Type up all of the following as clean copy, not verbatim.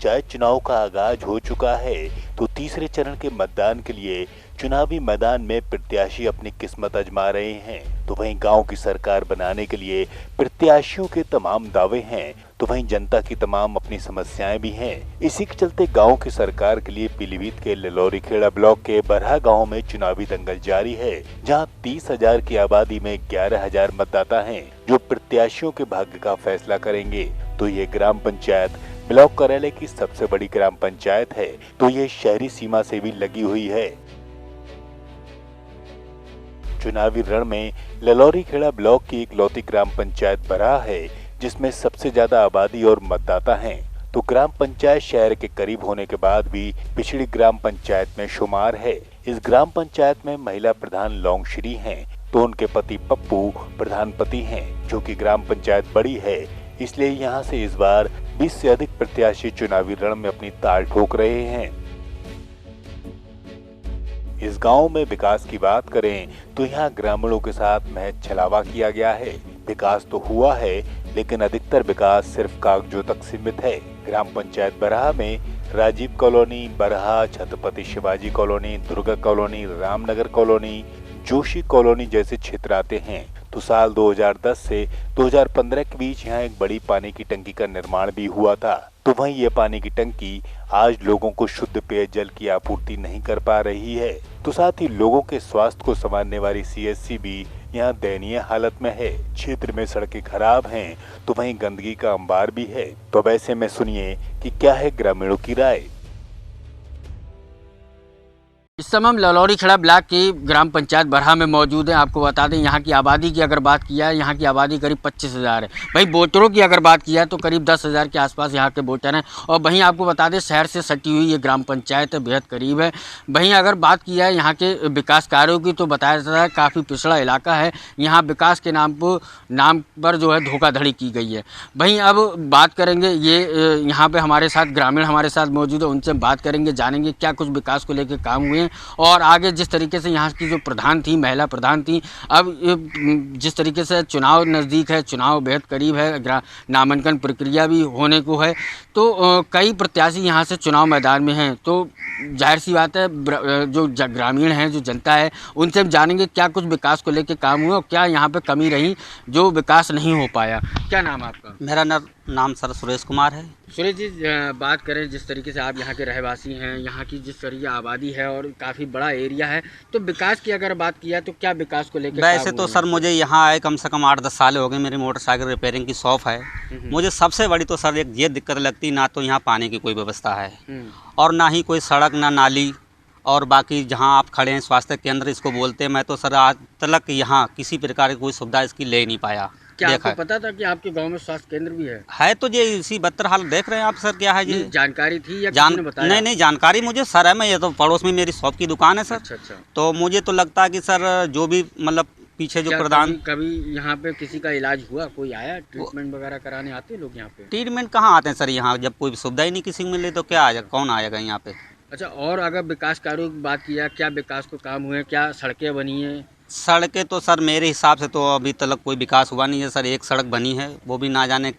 पंचायत चुनाव का आगाज हो चुका है, तो तीसरे चरण के मतदान के लिए चुनावी मैदान में प्रत्याशी अपनी किस्मत आजमा रहे हैं। तो वहीं गांव की सरकार बनाने के लिए प्रत्याशियों के तमाम दावे हैं, तो वहीं जनता की तमाम अपनी समस्याएं भी हैं। इसी के चलते गांव की सरकार के लिए पीलीभीत के ललौरी खेड़ा ब्लॉक के बरहा गांव में चुनावी दंगल जारी है, जहां 30,000 की आबादी में 11,000 मतदाता हैं, जो प्रत्याशियों के भाग्य का फैसला करेंगे। तो ये ग्राम पंचायत ब्लॉक कार्यालय की सबसे बड़ी ग्राम पंचायत है, तो ये शहरी सीमा से भी लगी हुई है। चुनावी रण में ललौरी खेड़ा ब्लॉक की इकलौती ग्राम पंचायत बरहा है, जिसमें सबसे ज्यादा आबादी और मतदाता हैं। तो ग्राम पंचायत शहर के करीब होने के बाद भी पिछड़ी ग्राम पंचायत में शुमार है। इस ग्राम पंचायत में महिला प्रधान लौंगश्री हैं, तो उनके पति पप्पू प्रधानपति हैं, जो कि ग्राम पंचायत बड़ी है, इसलिए यहाँ से इस बार 20 से अधिक प्रत्याशी चुनावी रण में अपनी ताल ठोक रहे हैं। इस गांव में विकास की बात करें तो यहाँ ग्रामीणों के साथ महज छलावा किया गया है। विकास तो हुआ है, लेकिन अधिकतर विकास सिर्फ कागजों तक सीमित है। ग्राम पंचायत बरहा में राजीव कॉलोनी, बरहा, Chhatrapati Shivaji colony, Durga colony, Ramnagar colony, Joshi colony जैसे क्षेत्र आते हैं। तो साल 2010 से 2015 के बीच यहाँ एक बड़ी पानी की टंकी का निर्माण भी हुआ था। तो वहीं ये पानी की टंकी आज लोगों को शुद्ध पेयजल की आपूर्ति नहीं कर पा रही है। तो साथ ही लोगों के स्वास्थ्य को संवारने वाली सीएचसी भी यहाँ दयनीय हालत में है। क्षेत्र में सड़कें खराब हैं, तो वहीं गंदगी का अंबार भी है। तो वैसे में सुनिए कि क्या है ग्रामीणों की राय। इस समय हम ललौरी खेड़ा ब्लॉक की ग्राम पंचायत बरहा में मौजूद हैं। आपको बता दें, यहाँ की आबादी की अगर बात किया है, यहाँ की आबादी करीब 25,000 है। वहीं वोटरों की अगर बात किया है तो करीब 10,000 के आसपास यहाँ के वोटर हैं। और वहीं आपको बता दें, शहर से सटी हुई ये ग्राम पंचायत है, बेहद करीब है। वहीं अगर बात किया है यहाँ के विकास कार्यों की, तो बताया जाता है काफ़ी पिछड़ा इलाका है। यहाँ विकास के नाम पर जो है धोखाधड़ी की गई है। वहीं अब बात करेंगे, ये यहाँ पर हमारे साथ ग्रामीण हमारे साथ मौजूद है, उनसे बात करेंगे, जानेंगे क्या कुछ विकास को लेकर काम हुए हैं और आगे जिस तरीके से यहाँ की जो प्रधान थी, महिला प्रधान थी, अब जिस तरीके से चुनाव नज़दीक है, चुनाव बेहद करीब है, नामांकन प्रक्रिया भी होने को है, तो कई प्रत्याशी यहाँ से चुनाव मैदान में हैं। तो जाहिर सी बात है, जो ग्रामीण हैं, जो जनता है, उनसे जानेंगे क्या कुछ विकास को लेकर काम हुआ और क्या यहाँ पे कमी रही जो विकास नहीं हो पाया। क्या नाम है आपका? मेरा नाम सर सुरेश कुमार है। सुरेश जी, बात करें जिस तरीके से आप यहाँ के रहवासी हैं, यहाँ की जिस तरीके आबादी है और काफ़ी बड़ा एरिया है, तो विकास की अगर बात किया तो क्या विकास को लेकर? वैसे तो सर मुझे यहाँ आए कम से कम 8-10 साल हो गए। मेरी मोटरसाइकिल रिपेयरिंग की शॉप है। मुझे सबसे बड़ी तो सर एक ये दिक्कत लगती, ना तो यहाँ पानी की कोई व्यवस्था है और ना ही कोई सड़क, ना नाली, और बाकी जहाँ आप खड़े हैं स्वास्थ्य केंद्र इसको बोलते हैं, मैं तो सर आज तक यहाँ किसी प्रकार की कोई सुविधा इसकी ले नहीं पाया। क्या आपको पता था कि आपके गांव में स्वास्थ्य केंद्र भी है? तो ये इसी बदतर हाल देख रहे हैं आप सर। क्या है जी? जानकारी थी या किसी ने बताया? नहीं जानकारी मुझे सर है, मैं ये तो पड़ोस में मेरी शॉप की दुकान है सर। अच्छा। तो मुझे तो लगता है कि सर जो भी मतलब पीछे जो प्रधान, कभी यहाँ पे किसी का इलाज हुआ, कोई आया ट्रीटमेंट वगैरह कराने आते हैं लोग यहाँ पे? ट्रीटमेंट कहाँ आते हैं सर यहाँ, जब कोई सुविधा ही नहीं किसी को मिले तो क्या आएगा, कौन आएगा यहाँ पे। अच्छा, और अगर विकास कार्यों की बात किया, क्या विकास को काम हुए, क्या सड़कें बनी है? सड़कें तो सर मेरे हिसाब से तो अभी तक कोई विकास हुआ नहीं है सर। एक सड़क बनी है, वो भी ना जाने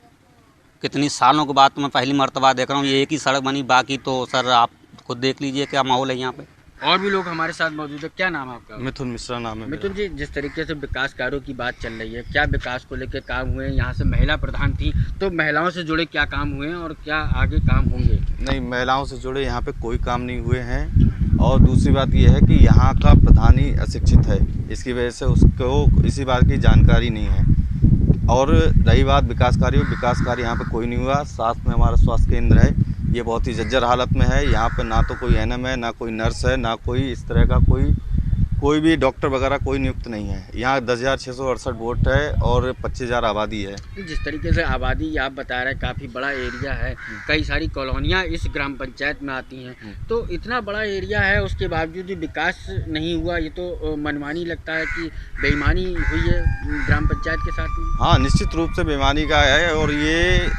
कितनी सालों के बाद तो मैं पहली मर्तबा देख रहा हूँ ये एक ही सड़क बनी। बाकी तो सर आप खुद देख लीजिए क्या माहौल है यहाँ पे। और भी लोग हमारे साथ मौजूद है। क्या नाम है आपका? मिथुन मिश्रा नाम है। मिथुन जी, जिस तरीके से विकास कार्यों की बात चल रही है, क्या विकास को लेकर काम हुए? यहाँ से महिला प्रधान थी, तो महिलाओं से जुड़े क्या काम हुए हैं और क्या आगे काम होंगे? नहीं, महिलाओं से जुड़े यहाँ पे कोई काम नहीं हुए हैं। और दूसरी बात यह है कि यहाँ का प्रधान ही अशिक्षित है, इसकी वजह से उसको इसी बात की जानकारी नहीं है। और रही बात विकास कार्य यहाँ पे कोई नहीं हुआ। साथ में हमारा स्वास्थ्य केंद्र है, ये बहुत ही जर्जर हालत में है। यहाँ पे ना तो कोई एनएम है, ना कोई नर्स है, ना कोई इस तरह का कोई भी डॉक्टर वगैरह कोई नियुक्त नहीं है। यहाँ 10,668 वोट है और 25,000 आबादी है। जिस तरीके से आबादी आप बता रहे हैं, काफ़ी बड़ा एरिया है, कई सारी कॉलोनियाँ इस ग्राम पंचायत में आती हैं, तो इतना बड़ा एरिया है, उसके बावजूद भी विकास नहीं हुआ। ये तो मनमानी लगता है कि बेईमानी हुई है ग्राम पंचायत के साथ में। हाँ, निश्चित रूप से बेईमानी का है। और ये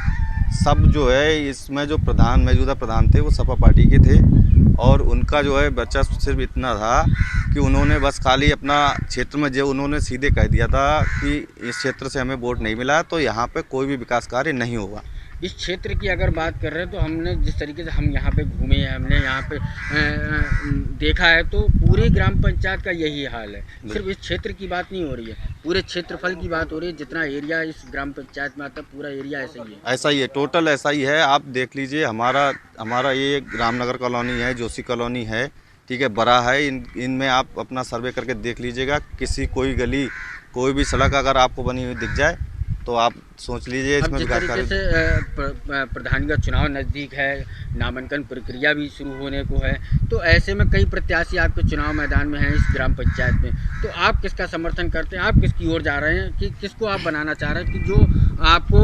सब जो है, इसमें जो मौजूदा प्रधान थे वो सपा पार्टी के थे और उनका जो है वर्चस्व सिर्फ इतना था कि उन्होंने बस खाली अपना क्षेत्र में जो उन्होंने सीधे कह दिया था कि इस क्षेत्र से हमें वोट नहीं मिला तो यहाँ पे कोई भी विकास कार्य नहीं होगा। इस क्षेत्र की अगर बात कर रहे हैं तो हमने जिस तरीके से हम यहाँ पे घूमे हैं, हमने यहाँ पे देखा है, तो पूरे ग्राम पंचायत का यही हाल है। सिर्फ इस क्षेत्र की बात नहीं हो रही है, पूरे क्षेत्रफल की बात हो रही है। जितना एरिया इस ग्राम पंचायत में आता है पूरा एरिया ऐसा ही है। ऐसा ही है, टोटल ऐसा ही है। आप देख लीजिए, हमारा ये रामनगर कॉलोनी है, जोशी कॉलोनी है, ठीक है, बड़ा है। इनमें आप अपना सर्वे करके देख लीजिएगा, कोई गली, कोई भी सड़क अगर आपको बनी हुई दिख जाए तो आप सोच लीजिए इसमें जिस तरीके से प्रधानी का चुनाव नज़दीक है, नामांकन प्रक्रिया भी शुरू होने को है, तो ऐसे में कई प्रत्याशी आपके चुनाव मैदान में हैं इस ग्राम पंचायत में, तो आप किसका समर्थन करते हैं? आप किसकी ओर जा रहे हैं कि किसको आप बनाना चाह रहे हैं कि जो आपको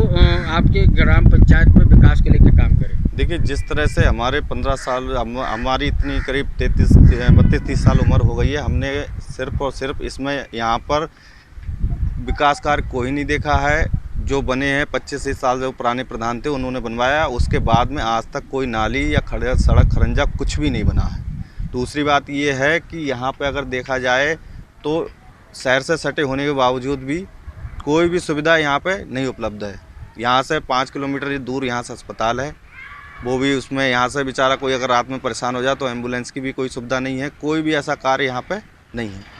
आपके ग्राम पंचायत में विकास को लेकर काम करे? देखिए, जिस तरह से हमारे 15 साल, हमारी इतनी करीब 32-33 साल उम्र हो गई है, हमने सिर्फ और सिर्फ इसमें यहाँ पर विकास कार्य कोई नहीं देखा है। जो बने हैं 25 साल जो पुराने प्रधान थे उन्होंने बनवाया, उसके बाद में आज तक कोई नाली या सड़क खरंजा कुछ भी नहीं बना है। दूसरी बात ये है कि यहाँ पे अगर देखा जाए तो शहर से सटे होने के बावजूद भी कोई भी सुविधा यहाँ पे नहीं उपलब्ध है। यहाँ से 5 किलोमीटर दूर यहाँ से अस्पताल है, वो भी उसमें यहाँ से बेचारा कोई अगर रात में परेशान हो जाए तो एम्बुलेंस की भी कोई सुविधा नहीं है। कोई भी ऐसा कार्य यहाँ पे नहीं है।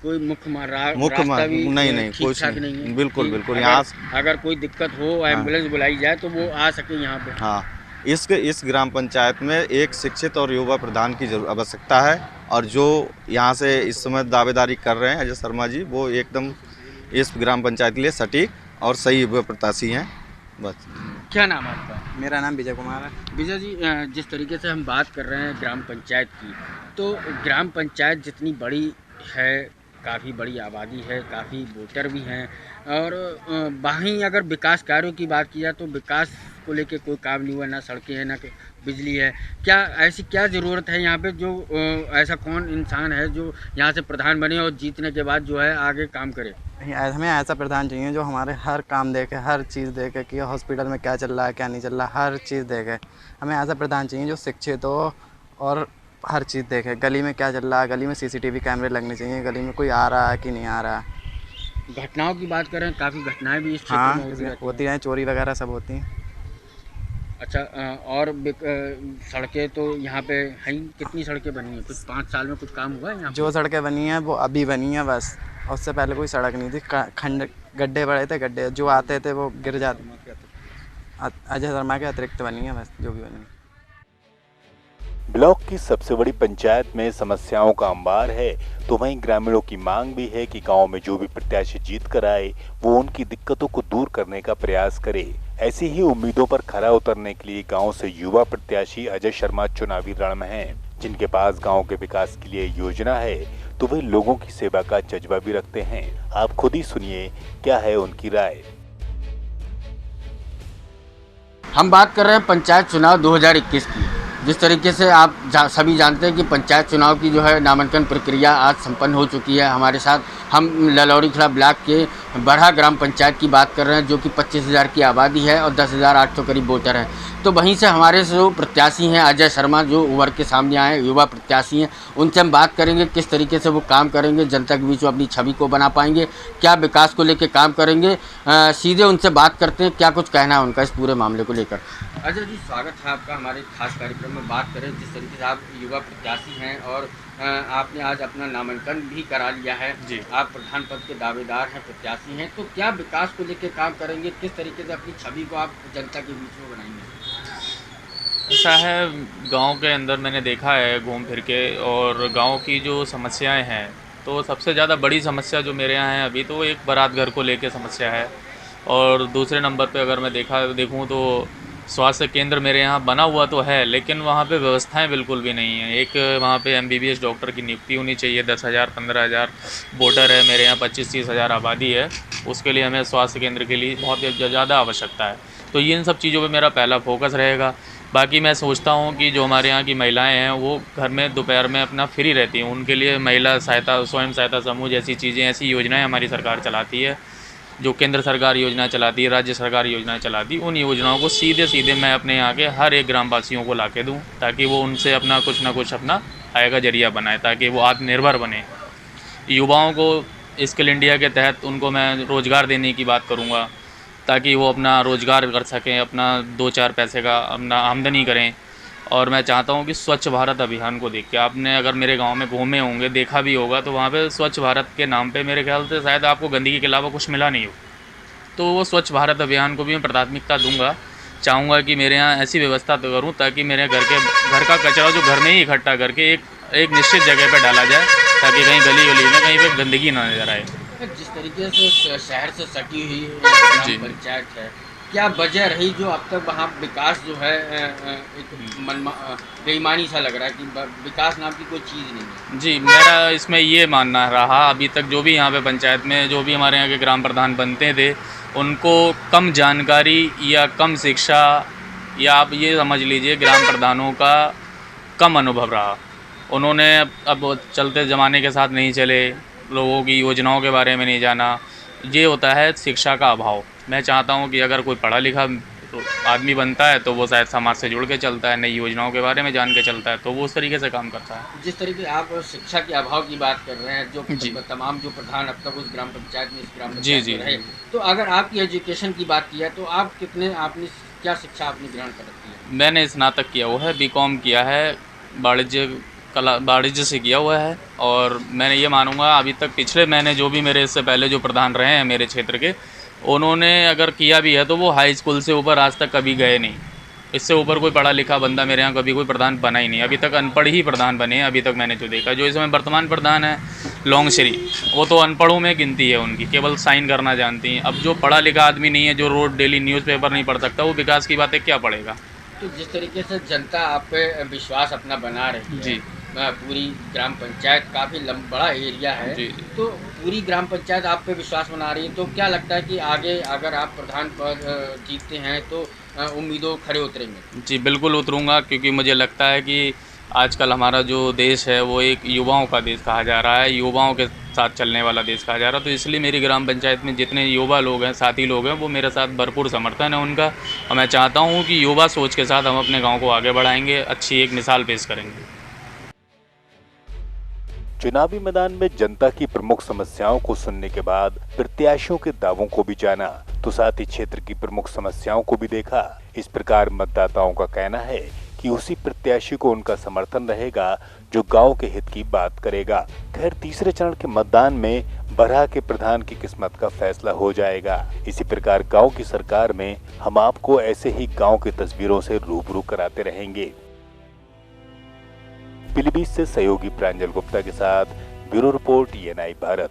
कोई मुख्य मार्ग नहीं, कुछ नहीं है। बिल्कुल यहाँ अगर कोई दिक्कत हो, एम्बुलेंस बुलाई जाए तो वो आ सके यहाँ पे। हाँ, इस ग्राम पंचायत में एक शिक्षित और युवा प्रधान की आवश्यकता है, और जो यहाँ से इस समय दावेदारी कर रहे हैं अजय शर्मा जी, वो एकदम इस ग्राम पंचायत के लिए सटीक और सही युवा प्रत्याशी हैं। बस। क्या नाम है आपका? मेरा नाम विजय कुमार है। विजय जी, जिस तरीके से हम बात कर रहे हैं ग्राम पंचायत की, तो ग्राम पंचायत जितनी बड़ी है, काफ़ी बड़ी आबादी है, काफ़ी वोटर भी हैं, और वहीं अगर विकास कार्यों की बात की जाए तो विकास को लेके कोई काम नहीं हुआ, ना सड़कें हैं, ना बिजली है। क्या ऐसी क्या ज़रूरत है यहाँ पे, जो ऐसा कौन इंसान है जो यहाँ से प्रधान बने और जीतने के बाद जो है आगे काम करे? हमें ऐसा प्रधान चाहिए जो हमारे हर काम देखे, हर चीज़ देखे कि हॉस्पिटल में क्या चल रहा है, क्या नहीं चल रहा, हर चीज़ देखे। हमें ऐसा प्रधान चाहिए जो शिक्षित हो और हर चीज़ देखे। गली में क्या चल रहा है, गली में CCTV कैमरे लगने चाहिए, गली में कोई आ रहा है कि नहीं आ रहा है। घटनाओं की बात करें, काफ़ी घटनाएं भी इस क्षेत्र में होती हैं, चोरी वगैरह सब होती हैं। अच्छा, और सड़कें तो यहाँ पे हैं, कितनी सड़कें बनी हैं? कुछ 5 साल में कुछ काम हुआ है यहाँ? जो सड़कें बनी हैं वो अभी बनी हैं बस, उससे पहले कोई सड़क नहीं थी। गड्ढे बड़े थे, गड्ढे जो आते थे वो गिर जाते। अजय शर्मा के अतिरिक्त बनी है बस, जो भी बनी। ब्लॉक की सबसे बड़ी पंचायत में समस्याओं का अंबार है, तो वहीं ग्रामीणों की मांग भी है कि गांव में जो भी प्रत्याशी जीत कर आए वो उनकी दिक्कतों को दूर करने का प्रयास करे। ऐसी ही उम्मीदों पर खरा उतरने के लिए गांव से युवा प्रत्याशी अजय शर्मा चुनावी रण में हैं, जिनके पास गांव के विकास के लिए योजना है, तो वे लोगों की सेवा का जज्बा भी रखते हैं। आप खुद ही सुनिए क्या है उनकी राय। हम बात कर रहे हैं पंचायत चुनाव 2021 की। जिस तरीके से आप सभी जानते हैं कि पंचायत चुनाव की जो है नामांकन प्रक्रिया आज संपन्न हो चुकी है। हमारे साथ हम ललौरी खड़ा ब्लॉक के बरहा ग्राम पंचायत की बात कर रहे हैं, जो कि 25,000 की आबादी है और 10,800 करीब वोटर हैं। तो वहीं से हमारे जो प्रत्याशी हैं अजय शर्मा, जो उभर के सामने आए युवा प्रत्याशी हैं, उनसे हम बात करेंगे किस तरीके से वो काम करेंगे, जनता के बीच में अपनी छवि को बना पाएंगे, क्या विकास को लेकर काम करेंगे। सीधे उनसे बात करते हैं क्या कुछ कहना है उनका इस पूरे मामले को लेकर। अजय जी, स्वागत है आपका हमारे खास कार्यक्रम में। बात करें जिस तरीके से आप युवा प्रत्याशी हैं और आपने आज अपना नामांकन भी करा लिया है जी, आप प्रधान पद के दावेदार हैं, प्रत्याशी हैं, तो क्या विकास को लेकर काम करेंगे, किस तरीके से अपनी छवि को आप जनता के बीच में बनाएंगे? ऐसा है, गांव के अंदर मैंने देखा है घूम फिर के, और गांव की जो समस्याएं हैं, तो सबसे ज़्यादा बड़ी समस्या जो मेरे यहाँ है अभी, तो एक बारात घर को लेके समस्या है। और दूसरे नंबर पे अगर मैं देखूँ तो स्वास्थ्य केंद्र मेरे यहाँ बना हुआ तो है, लेकिन वहाँ पे व्यवस्थाएं बिल्कुल भी नहीं है। एक वहाँ पे MBBS डॉक्टर की नियुक्ति होनी चाहिए। 10,000 15,000 वोटर है मेरे यहाँ, 25-30 हज़ार आबादी है, उसके लिए हमें स्वास्थ्य केंद्र के लिए बहुत ज़्यादा आवश्यकता है। तो इन सब चीज़ों पे मेरा पहला फोकस रहेगा। बाकी मैं सोचता हूँ कि जो हमारे यहाँ की महिलाएं हैं वो घर में दोपहर में अपना फ्री रहती हैं, उनके लिए महिला सहायता, स्वयं सहायता समूह जैसी चीज़ें, ऐसी योजनाएँ हमारी सरकार चलाती है, जो केंद्र सरकार योजना चलाती है, राज्य सरकार योजनाएं चलाती, उन योजनाओं को सीधे मैं अपने यहाँ के हर एक ग्रामवासियों को ला के दूँ, ताकि वो उनसे अपना कुछ ना कुछ अपना आय का जरिया बनाए, ताकि वो आत्मनिर्भर बने। युवाओं को स्किल इंडिया के तहत उनको मैं रोज़गार देने की बात करूँगा, ताकि वो अपना रोज़गार कर सकें, अपना 2-4 पैसे का अपना आमदनी करें। और मैं चाहता हूँ कि स्वच्छ भारत अभियान को देख के, आपने अगर मेरे गांव में घूमे होंगे, देखा भी होगा, तो वहाँ पे स्वच्छ भारत के नाम पे मेरे ख्याल से शायद आपको गंदगी के अलावा कुछ मिला नहीं हो। तो वो स्वच्छ भारत अभियान को भी मैं प्राथमिकता दूंगा। चाहूँगा कि मेरे यहाँ ऐसी व्यवस्था तो करूँ ताकि मेरे घर का कचरा जो घर में ही इकट्ठा करके एक निश्चित जगह पे डाला जाए, ताकि कहीं गली गली में कहीं पे गंदगी ना नज़र आए। जिस तरीके से शहर से सटी हुई ग्राम जी। पंचायत है, क्या वजह रही जो अब तक वहाँ विकास जो है एक बेईमानी सा लग रहा है कि विकास नाम की कोई चीज़ नहीं है? जी, मेरा इसमें ये मानना रहा अभी तक जो भी यहाँ पे पंचायत में जो भी हमारे यहाँ के ग्राम प्रधान बनते थे, उनको कम जानकारी या कम शिक्षा, या आप ये समझ लीजिए ग्राम प्रधानों का कम अनुभव रहा। उन्होंने अब चलते ज़माने के साथ नहीं चले, लोगों की योजनाओं के बारे में नहीं जाना। ये होता है शिक्षा का अभाव। मैं चाहता हूँ कि अगर कोई पढ़ा लिखा आदमी बनता है तो वो शायद समाज से जुड़ के चलता है, नई योजनाओं के बारे में जान के चलता है, तो वो उस तरीके से काम करता है। जिस तरीके आप शिक्षा के अभाव की बात कर रहे हैं, जो जी। तमाम जो प्रधान अब तक उस ग्राम पंचायत में, इस ग्राम जी, पंचायत जी, में रहे, जी। तो अगर आपकी एजुकेशन की बात की है तो आप आपने क्या शिक्षा आपने ग्रहण कर रखी है? मैंने स्नातक किया हुआ है, बीकॉम किया है, वाणिज्य से किया हुआ है। और मैंने ये मानूंगा अभी तक पिछले महीने जो भी मेरे इससे पहले जो प्रधान रहे हैं मेरे क्षेत्र के, उन्होंने अगर किया भी है तो वो हाई स्कूल से ऊपर आज तक कभी गए नहीं। इससे ऊपर कोई पढ़ा लिखा बंदा मेरे यहाँ कभी कोई प्रधान बना ही नहीं। अभी तक अनपढ़ ही प्रधान बने हैं अभी तक मैंने जो देखा। जो इस समय वर्तमान प्रधान है लॉन्गश्री, वो तो अनपढ़ों में गिनती है उनकी, केवल साइन करना जानती हैं। अब जो पढ़ा लिखा आदमी नहीं है, जो रोज डेली न्यूज़पेपर नहीं पढ़ सकता, वो विकास की बातें क्या पढ़ेगा। तो जिस तरीके से जनता आप पे विश्वास अपना बना रही है, जी। पूरी ग्राम पंचायत काफ़ी बड़ा एरिया है, जी। तो पूरी ग्राम पंचायत आप पे विश्वास बना रही है, तो क्या लगता है कि आगे अगर आप प्रधान पद जीतते हैं तो उम्मीदों खड़े उतरेंगे? जी, बिल्कुल उतरूँगा, क्योंकि मुझे लगता है कि आजकल हमारा जो देश है वो एक युवाओं का देश कहा जा रहा है, युवाओं के साथ चलने वाला देश कहा जा रहा है। तो इसलिए मेरी ग्राम पंचायत में जितने युवा लोग हैं, साथी लोग हैं, वो मेरे साथ भरपूर समर्थन है उनका। और मैं चाहता हूँ कि युवा सोच के साथ हम अपने गाँव को आगे बढ़ाएंगे, अच्छी एक मिसाल पेश करेंगे। चुनावी मैदान में जनता की प्रमुख समस्याओं को सुनने के बाद प्रत्याशियों के दावों को भी जाना, तो साथ ही क्षेत्र की प्रमुख समस्याओं को भी देखा। इस प्रकार मतदाताओं का कहना है कि उसी प्रत्याशी को उनका समर्थन रहेगा जो गांव के हित की बात करेगा। खैर, तीसरे चरण के मतदान में बरहा के प्रधान की किस्मत का फैसला हो जाएगा। इसी प्रकार गांव की सरकार में हम आपको ऐसे ही गांव की तस्वीरों से रूबरू कराते रहेंगे। पीलीभीत से सहयोगी प्रांजल गुप्ता के साथ ब्यूरो रिपोर्ट, ENI भारत।